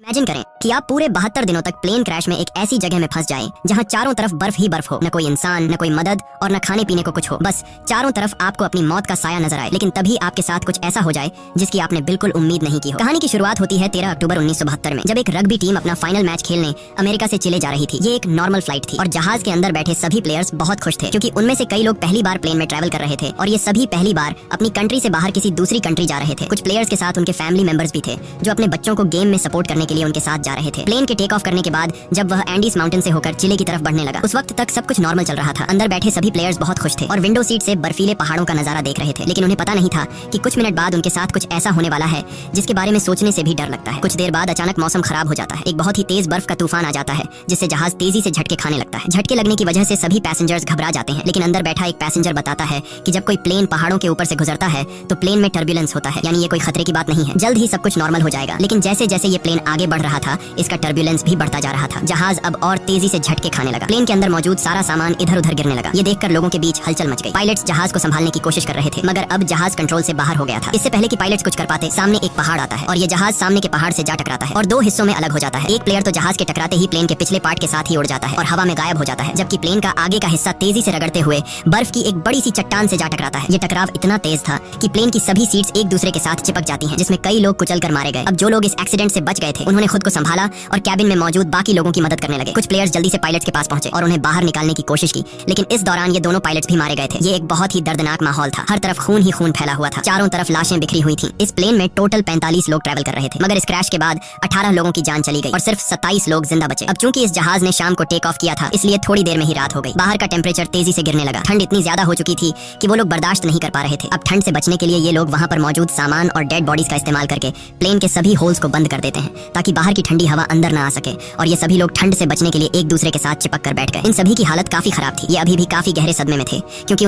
Imagine करें कि आप पूरे 72 दिनों तक प्लेन क्रैश में एक ऐसी जगह में फंस जाएं जहां चारों तरफ बर्फ ही बर्फ हो, न कोई इंसान, न कोई मदद और न खाने पीने को कुछ हो। बस चारों तरफ आपको अपनी मौत का साया नजर आए, लेकिन तभी आपके साथ कुछ ऐसा हो जाए जिसकी आपने बिल्कुल उम्मीद नहीं की हो। कहानी की शुरुआत होती है 13 अक्टूबर 1972 में, जब एक रग्बी टीम अपना फाइनल मैच खेलने अमेरिका से चिले जा रही थी। ये एक नॉर्मल फ्लाइट थी और जहाज के अंदर बैठे सभी प्लेयर्स बहुत खुश थे, क्योंकि उनमें से कई लोग पहली बार प्लेन में ट्रैवल कर रहे थे और ये सभी पहली बार अपनी कंट्री से बाहर किसी दूसरी कंट्री जा रहे थे। कुछ प्लेयर्स के साथ उनके फैमिली मेंबर्स भी थे जो अपने बच्चों को गेम में सपोर्ट करने के लिए उनके साथ जा रहे थे। प्लेन के टेक ऑफ करने के बाद जब वह एंडीज माउंटेन से होकर चिले की तरफ बढ़ने लगा, उस वक्त तक सब कुछ नॉर्मल चल रहा था। अंदर बैठे सभी प्लेयर्स बहुत खुश थे और विंडो सीट से बर्फीले पहाड़ों का नजारा देख रहे थे, लेकिन उन्हें पता नहीं था कि कुछ मिनट बाद उनके साथ कुछ ऐसा होने वाला है जिसके बारे में सोचने से भी डर लगता है। कुछ देर बाद अचानक मौसम खराब हो जाता है। एक बहुत ही तेज बर्फ का तूफान आ जाता है जिससे जहाज तेजी से झटके खाने लगता है। झटके लगने की वजह से सभी पैसेंजर्स घबरा जाते हैं, लेकिन अंदर बैठा एक पैसेंजर बताता है कि जब कोई प्लेन पहाड़ों के ऊपर से गुजरता है तो प्लेन में टर्बुलेंस होता है, यानी ये कोई खतरे की बात नहीं है, जल्द ही सब कुछ नॉर्मल हो जाएगा। लेकिन जैसे जैसे ये प्लेन आगे बढ़ रहा था, इसका टर्बुलेंस भी बढ़ता जा रहा था। जहाज अब और तेजी से झटके खाने लगा। प्लेन के अंदर मौजूद सारा सामान इधर उधर गिरने लगा। ये देखकर लोगों के बीच हलचल मच गई। पायलट्स जहाज को संभालने की कोशिश कर रहे थे, मगर अब जहाज कंट्रोल से बाहर हो गया था। इससे पहले कि पायलट्स कुछ कर पाते, सामने एक पहाड़ आता है और ये जहाज सामने के पहाड़ से जा टकराता है और दो हिस्सों में अलग हो जाता है। एक प्लेयर तो जहाज के टकराते ही प्लेन के पिछले पार्ट के साथ ही उड़ जाता है और हवा में गायब हो जाता है, जबकि प्लेन का आगे का हिस्सा तेजी से रगड़ते हुए बर्फ की एक बड़ी सी चट्टान से जा टकराता है। ये टकराव इतना तेज था कि प्लेन की सभी सीट्स एक दूसरे के साथ चिपक जाती हैं, जिसमें कई लोग कुचल कर मारे गए। अब जो लोग इस एक्सीडेंट से बच गए थे, उन्होंने खुद को संभाला और कैबिन में मौजूद बाकी लोगों की मदद करने लगे। कुछ प्लेयर्स जल्दी से पायलट्स के पास पहुंचे और उन्हें बाहर निकालने की कोशिश की, लेकिन इस दौरान ये दोनों पायलट्स भी मारे गए थे। ये एक बहुत ही दर्दनाक माहौल था। हर तरफ खून ही खून फैला हुआ था। चारों तरफ लाशें बिखरी हुई थी। इस प्लेन में टोटल 45 लोग ट्रैवल कर रहे थे, मगर इस क्रैश के बाद 18 लोगों की जान चली गई और सिर्फ 27 लोग जिंदा बचे। अब चूंकि इस जहाज ने शाम को टेक ऑफ किया था, इसलिए थोड़ी देर में ही रात हो गई। बाहर का टेम्परेचर तेजी से गिरने लगा। ठंड इतनी ज्यादा हो चुकी थी कि वो लोग बर्दाश्त नहीं कर पा रहे थे। अब ठंड से बचने के लिए ये लोग वहाँ पर मौजूद सामान और डेड बॉडीज का इस्तेमाल करके प्लेन के सभी होल्स को बंद कर देते हैं, ताकि बाहर की ठंडी हवा अंदर न आ सके। और ये सभी लोग ठंड से बचने के लिए एक दूसरे के साथ चिपक कर बैठ गए। इन सभी की हालत काफी खराब थी। ये अभी भी काफी गहरे सदमे में थे, क्योंकि